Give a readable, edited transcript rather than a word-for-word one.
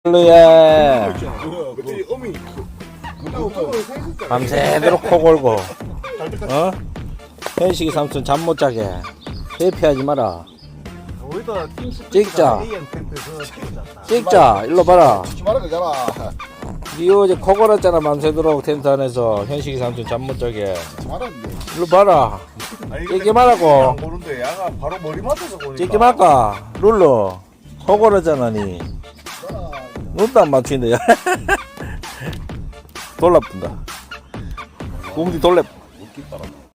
예. 그때 어미 밤새도록 코 골고 어? 현식이 삼촌 잠 못 자게 회피하지 마라. 찍자 찍자 일로 봐라. 말아 그잖아. 니 어제 코 골았잖아 밤새도록 텐트 안에서 현식이 삼촌 잠 못 자게. 말았는데. 일로 봐라. 찍지 말라고. 안 보는데 야가 바로 머리 맞아서 보니까. 찍지 말까 룰루 코 골았잖아 니. 눈도 안 맞추는데 야. 돌라뿐다. 공기 돌래. 웃기다.